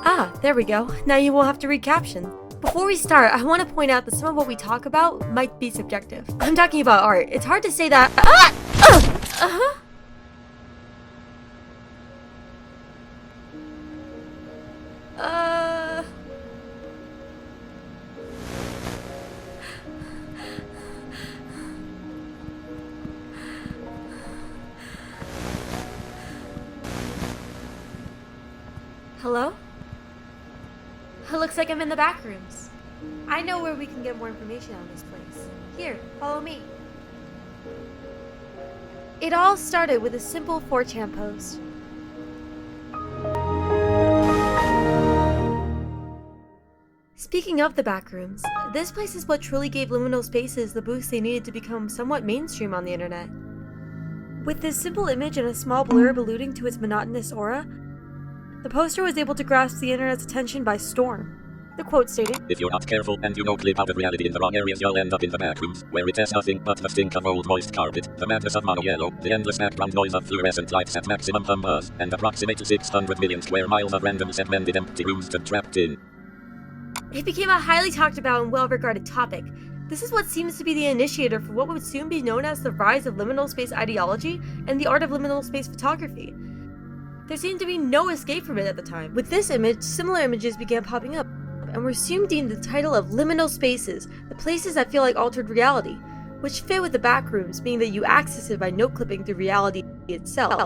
Ah, there we go. Now you will have to read caption. Before we start, I want to point out that some of what we talk about might be subjective. I'm talking about art. It's hard to say that. Hello? Looks like I'm in the backrooms. I know where we can get more information on this place. Here, follow me. It all started with a simple 4chan post. Speaking of the backrooms, this place is what truly gave liminal spaces the boost they needed to become somewhat mainstream on the internet. With this simple image and a small blurb alluding to its monotonous aura, the poster was able to grasp the internet's attention by storm. The quote stated, "If you're not careful and you don't live out of reality in the wrong areas, you'll end up in the backrooms, where it has nothing but the stink of old moist carpet, the madness of mono yellow, the endless background noise of fluorescent lights at maximum hum buzz, and approximately 600 million square miles of random segmented empty rooms to trapped in." It became a highly talked about and well-regarded topic. This is what seems to be the initiator for what would soon be known as the rise of liminal space ideology and the art of liminal space photography. There seemed to be no escape from it at the time. With this image, similar images began popping up, and were soon deemed the title of liminal spaces, the places that feel like altered reality, which fit with the backrooms, meaning that you access it by note-clipping through reality itself.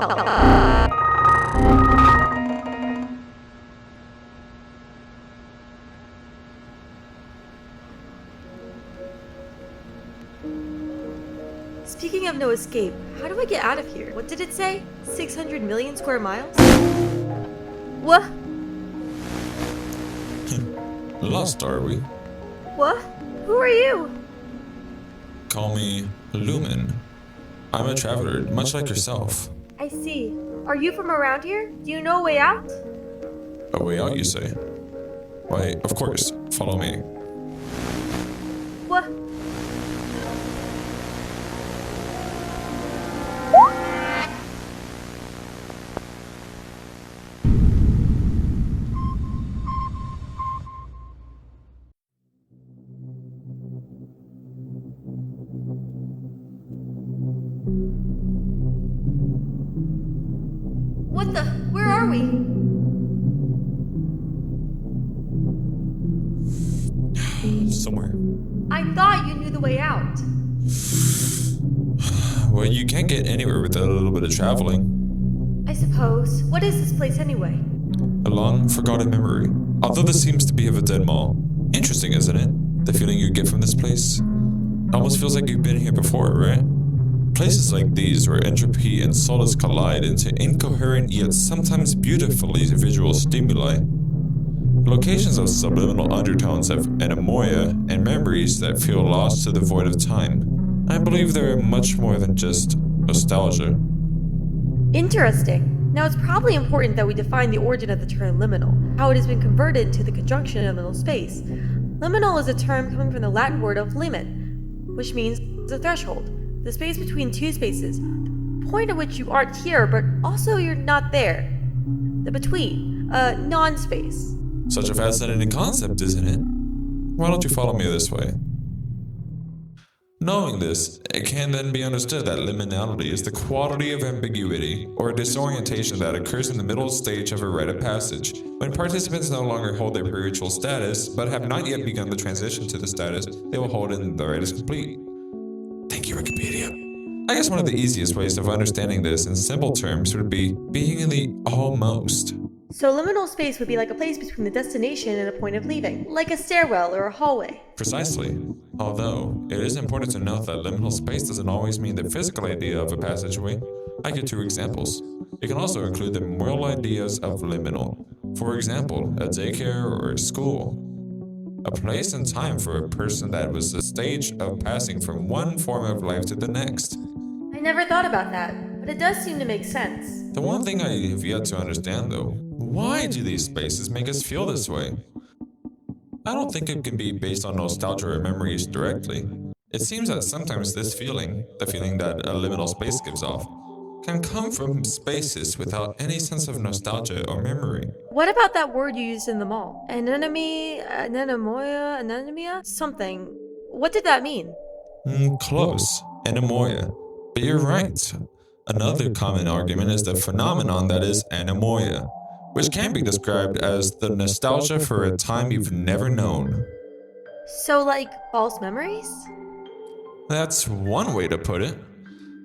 Speaking of no escape, how do I get out of here? What did it say? 600 million square miles? What? Lost, are we? What? Who are you? Call me Lumin. I'm a traveler, much like yourself. I see. Are you from around here? Do you know a way out? A way out, you say? Why, of course. Follow me. What? What the? Where are we? Somewhere. I thought you knew the way out. Well, you can't get anywhere without a little bit of traveling. I suppose. What is this place anyway? A long, forgotten memory. Although this seems to be of a dead mall. Interesting, isn't it? The feeling you get from this place? It almost feels like you've been here before, right? Places like these where entropy and solace collide into incoherent yet sometimes beautifully visual stimuli. Locations of subliminal undertones have anemoia and memories that feel lost to the void of time. I believe they are much more than just nostalgia. Interesting. Now it's probably important that we define the origin of the term liminal, how it has been converted into the conjunction of liminal space. Liminal is a term coming from the Latin word of limen, which means the threshold. The space between two spaces, the point at which you aren't here, but also you're not there. The between, non-space. Such a fascinating concept, isn't it? Why don't you follow me this way? Knowing this, it can then be understood that liminality is the quality of ambiguity or disorientation that occurs in the middle stage of a rite of passage, when participants no longer hold their spiritual status, but have not yet begun the transition to the status they will hold in the rite is complete. Thank you, Wikipedia. I guess one of the easiest ways of understanding this in simple terms would be being in the almost. So liminal space would be like a place between the destination and a point of leaving, like a stairwell or a hallway. Precisely. Although, it is important to note that liminal space doesn't always mean the physical idea of a passageway. I give 2 examples. It can also include the moral ideas of liminal. For example, a daycare or a school. A place and time for a person that was the stage of passing from one form of life to the next. I never thought about that, but it does seem to make sense. The one thing I have yet to understand though, why do these spaces make us feel this way? I don't think it can be based on nostalgia or memories directly. It seems that sometimes this feeling, the feeling that a liminal space gives off, can come from spaces without any sense of nostalgia or memory. What about that word you used in the mall? Anemoia? Something. What did that mean? Close. Anemoia. But you're right. Another common argument is the phenomenon that is anemoia, which can be described as the nostalgia for a time you've never known. So, like, false memories? That's one way to put it.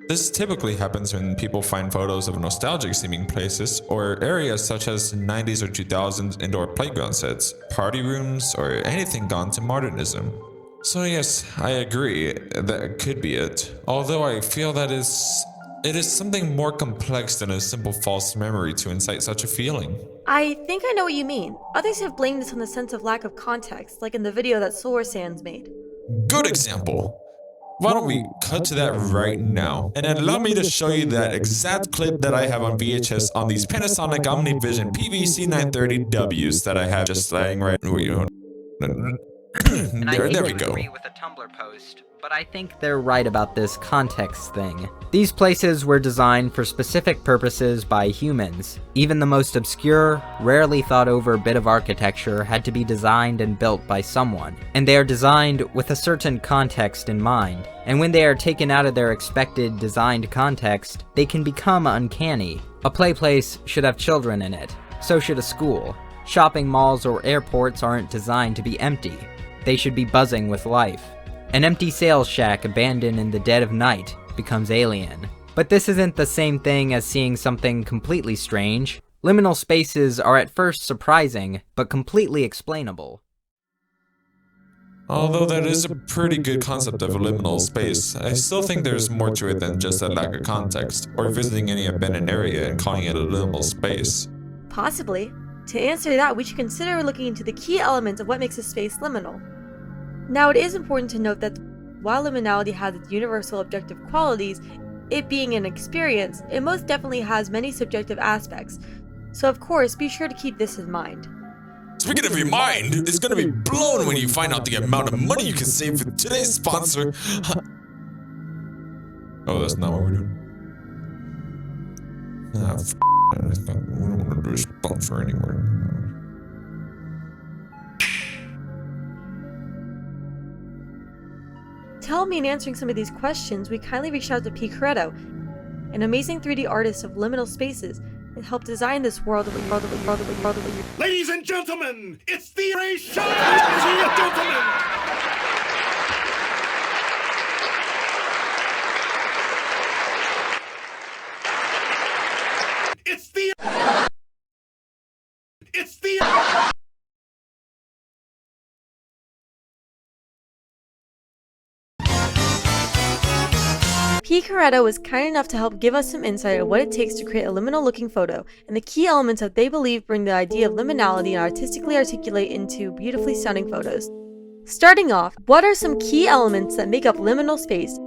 This typically happens when people find photos of nostalgic seeming places or areas such as 90s or 2000s indoor playground sets, party rooms, or anything gone to modernism. So yes, I agree, that could be it. Although I feel that it is something more complex than a simple false memory to incite such a feeling. I think I know what you mean. Others have blamed this on the sense of lack of context, like in the video that Solar Sands made. Good example. Why don't we cut to that right now, and allow me to show you that exact clip that I have on VHS on these Panasonic OmniVision PVC930Ws that I have just laying right... And there I we go. agree with the Tumblr post, but I think they're right about this context thing. These places were designed for specific purposes by humans. Even the most obscure, rarely thought over bit of architecture had to be designed and built by someone. And they are designed with a certain context in mind. And when they are taken out of their expected designed context, they can become uncanny. A play place should have children in it. So should a school. Shopping malls or airports aren't designed to be empty. They should be buzzing with life. An empty sales shack abandoned in the dead of night becomes alien. But this isn't the same thing as seeing something completely strange. Liminal spaces are at first surprising, but completely explainable. Although that is a pretty good concept of a liminal space, I still think there's more to it than just a lack of context, or visiting any abandoned area and calling it a liminal space. Possibly. To answer that, we should consider looking into the key elements of what makes a space liminal. Now, it is important to note that while liminality has its universal objective qualities, it being an experience, it most definitely has many subjective aspects. So of course, be sure to keep this in mind. Speaking of your mind, it's gonna be blown when you find out the amount of money you can save with today's sponsor. Oh, that's not what we're doing. Ah, I don't want to do a sponsor anymore. To help me in answering some of these questions, we kindly reached out to P.Carredo, an amazing 3D artist of liminal spaces, and helped design this world of Ladies and gentlemen, it's the race show, ladies and gentlemen! It's the P.Carredo was kind enough to help give us some insight on what it takes to create a liminal looking photo and the key elements that they believe bring the idea of liminality and artistically articulate into beautifully sounding photos. Starting off, what are some key elements that make up liminal space?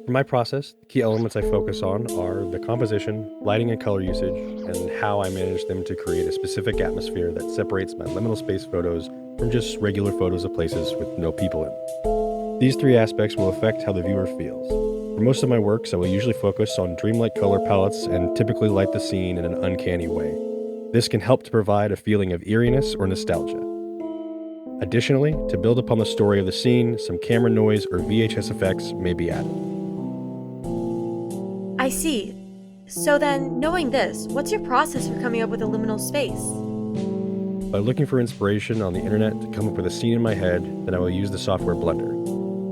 For my process, the key elements I focus on are the composition, lighting and color usage, and how I manage them to create a specific atmosphere that separates my liminal space photos from just regular photos of places with no people in. These three aspects will affect how the viewer feels. For most of my works, I will usually focus on dreamlike color palettes and typically light the scene in an uncanny way. This can help to provide a feeling of eeriness or nostalgia. Additionally, to build upon the story of the scene, some camera noise or VHS effects may be added. I see. So then, knowing this, what's your process for coming up with a liminal space? By looking for inspiration on the internet to come up with a scene in my head, then I will use the software Blender.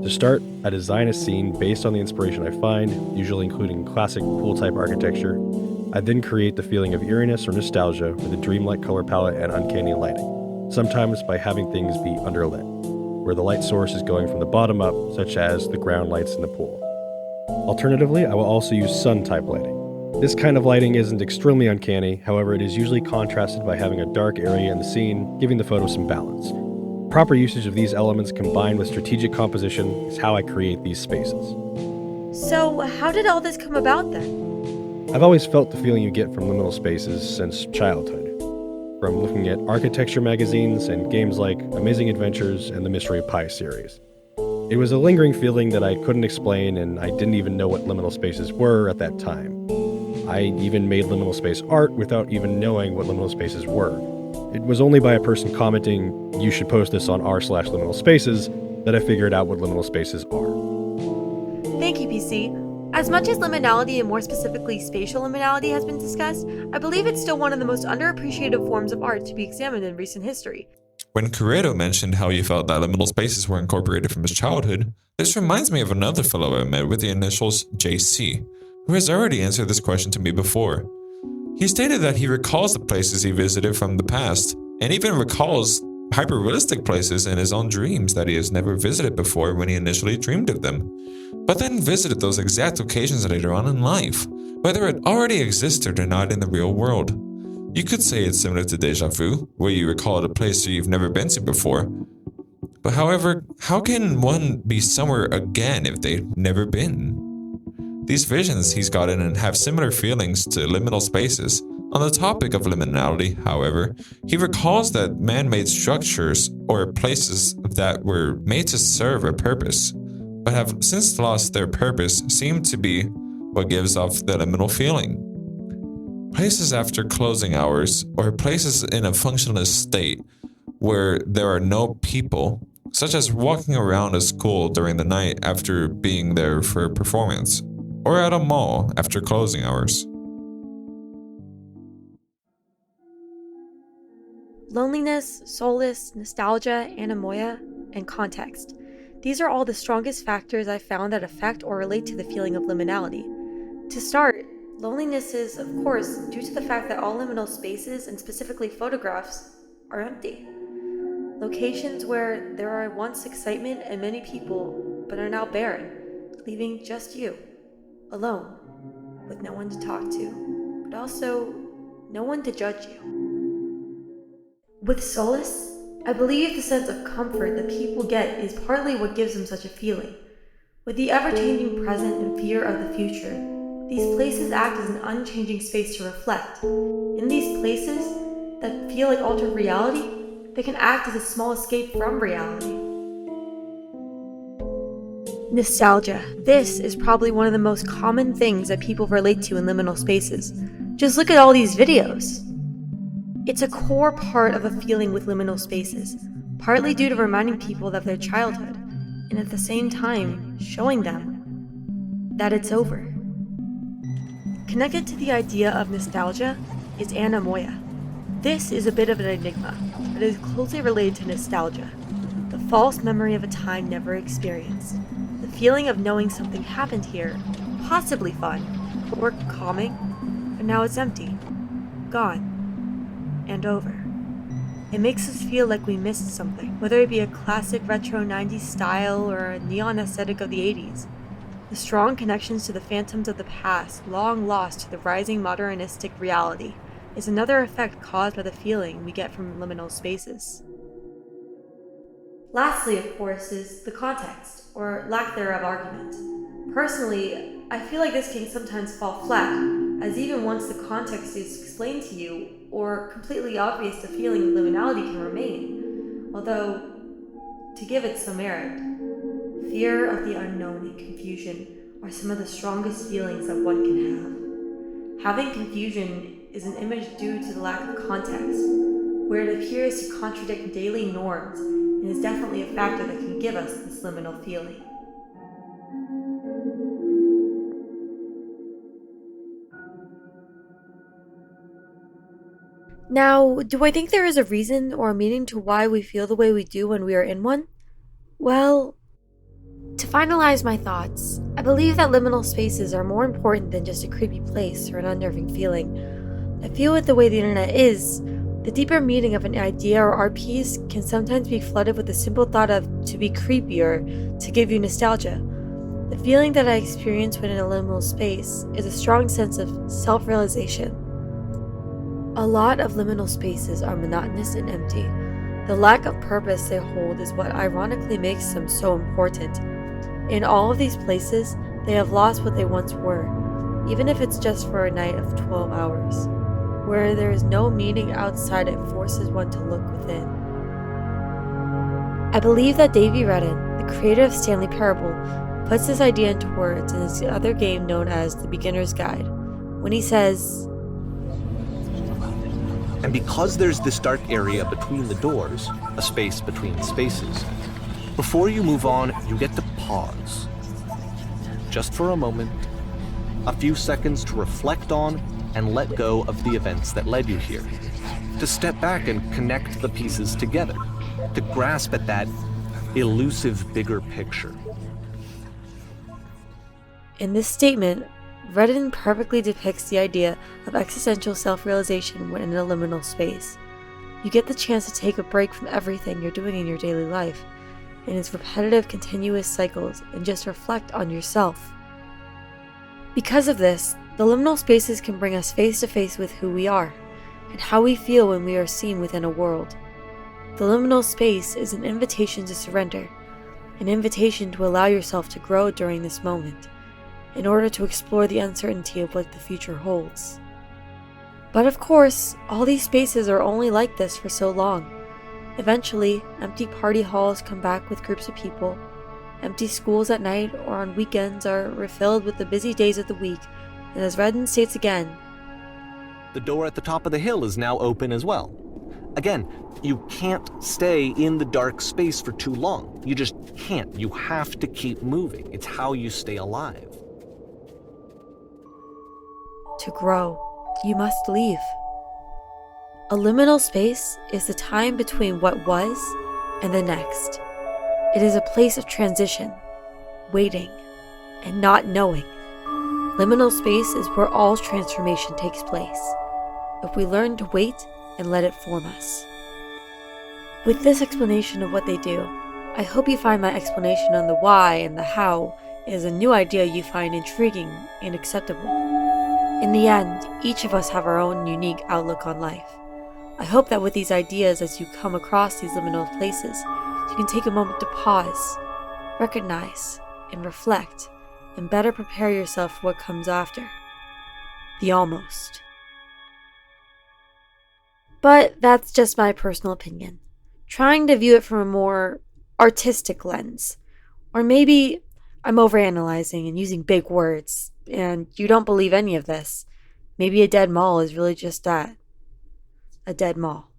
To start, I design a scene based on the inspiration I find, usually including classic pool-type architecture. I then create the feeling of eeriness or nostalgia with a dreamlike color palette and uncanny lighting, sometimes by having things be underlit, where the light source is going from the bottom up, such as the ground lights in the pool. Alternatively, I will also use sun-type lighting. This kind of lighting isn't extremely uncanny, however it is usually contrasted by having a dark area in the scene, giving the photo some balance. Proper usage of these elements combined with strategic composition is how I create these spaces. So, how did all this come about then? I've always felt the feeling you get from liminal spaces since childhood, from looking at architecture magazines and games like Amazing Adventures and the Mystery of Pi series. It was a lingering feeling that I couldn't explain, and I didn't even know what liminal spaces were at that time. I even made liminal space art without even knowing what liminal spaces were. It was only by a person commenting, "You should post this on r/liminal spaces," that I figured out what liminal spaces are. Thank you, PC. As much as liminality and more specifically spatial liminality has been discussed, I believe it's still one of the most underappreciated forms of art to be examined in recent history. When Qyuwi mentioned how he felt that liminal spaces were incorporated from his childhood, this reminds me of another fellow I met with the initials JC, who has already answered this question to me before. He stated that he recalls the places he visited from the past, and even recalls hyper-realistic places in his own dreams that he has never visited before when he initially dreamed of them, but then visited those exact occasions later on in life, whether it already existed or not in the real world. You could say it's similar to déjà vu, where you recall a place you've never been to before. But however, how can one be somewhere again if they've never been? These visions he's gotten and have similar feelings to liminal spaces. On the topic of liminality, however, he recalls that man-made structures or places that were made to serve a purpose, but have since lost their purpose, seem to be what gives off the liminal feeling. Places after closing hours, or places in a functionless state where there are no people, such as walking around a school during the night after being there for a performance, or at a mall after closing hours. Loneliness, solace, nostalgia, anemoia, and context. These are all the strongest factors I've found that affect or relate to the feeling of liminality. To start, loneliness is, of course, due to the fact that all liminal spaces, and specifically photographs, are empty. Locations where there are once excitement and many people, but are now barren, leaving just you, alone, with no one to talk to, but also no one to judge you. With solace, I believe the sense of comfort that people get is partly what gives them such a feeling. With the ever-changing present and fear of the future, these places act as an unchanging space to reflect. In these places that feel like altered reality, they can act as a small escape from reality. Nostalgia. This is probably one of the most common things that people relate to in liminal spaces. Just look at all these videos. It's a core part of a feeling with liminal spaces, partly due to reminding people of their childhood, and at the same time, showing them that it's over. Connected to the idea of nostalgia is anemoia. This is a bit of an enigma, but is closely related to nostalgia, the false memory of a time never experienced. The feeling of knowing something happened here, possibly fun, or calming, but now it's empty, gone, and over. It makes us feel like we missed something, whether it be a classic retro 90s style or a neon aesthetic of the 80s. The strong connections to the phantoms of the past, long lost to the rising modernistic reality, is another effect caused by the feeling we get from liminal spaces. Lastly, of course, is the context, or lack thereof argument. Personally, I feel like this can sometimes fall flat, as even once the context is explained to you, or completely obvious, the feeling of liminality can remain. Although, to give it some merit, fear of the unknown and confusion are some of the strongest feelings that one can have. Having confusion is an image due to the lack of context, where it appears to contradict daily norms, and is definitely a factor that can give us this liminal feeling. Now, do I think there is a reason or a meaning to why we feel the way we do when we are in one? Well, to finalize my thoughts, I believe that liminal spaces are more important than just a creepy place or an unnerving feeling. I feel with the way the internet is, the deeper meaning of an idea or art piece can sometimes be flooded with the simple thought of to be creepy or to give you nostalgia. The feeling that I experience when in a liminal space is a strong sense of self-realization. A lot of liminal spaces are monotonous and empty. The lack of purpose they hold is what ironically makes them so important. In all of these places, they have lost what they once were, even if it's just for a night of 12 hours. Where there is no meaning outside, it forces one to look within. I believe that Davey Redden, the creator of Stanley Parable, puts this idea into words in his other game known as The Beginner's Guide, when he says, And because there's this dark area between the doors, a space between spaces, before you move on, you get to pause. Just for a moment, a few seconds to reflect on and let go of the events that led you here. To step back and connect the pieces together. To grasp at that elusive bigger picture. In this statement, Redden perfectly depicts the idea of existential self-realization when in a liminal space. You get the chance to take a break from everything you're doing in your daily life, in its repetitive, continuous cycles, and just reflect on yourself. Because of this, the liminal spaces can bring us face to face with who we are, and how we feel when we are seen within a world. The liminal space is an invitation to surrender, an invitation to allow yourself to grow during this moment, in order to explore the uncertainty of what the future holds. But of course, all these spaces are only like this for so long. Eventually, empty party halls come back with groups of people. Empty schools at night or on weekends are refilled with the busy days of the week, and as Redden states again, The door at the top of the hill is now open as well. Again, you can't stay in the dark space for too long. You just can't. You have to keep moving. It's how you stay alive. to grow, you must leave. A liminal space is the time between what was and the next. It is a place of transition, waiting, and not knowing. Liminal space is where all transformation takes place, if we learn to wait and let it form us. With this explanation of what they do, I hope you find my explanation on the why and the how is a new idea you find intriguing and acceptable. In the end, each of us have our own unique outlook on life. I hope that with these ideas, as you come across these liminal places, you can take a moment to pause, recognize, and reflect, and better prepare yourself for what comes after. The almost. But that's just my personal opinion. Trying to view it from a more artistic lens. Or maybe I'm overanalyzing and using big words, and you don't believe any of this. Maybe a dead mall is really just that. A dead mall.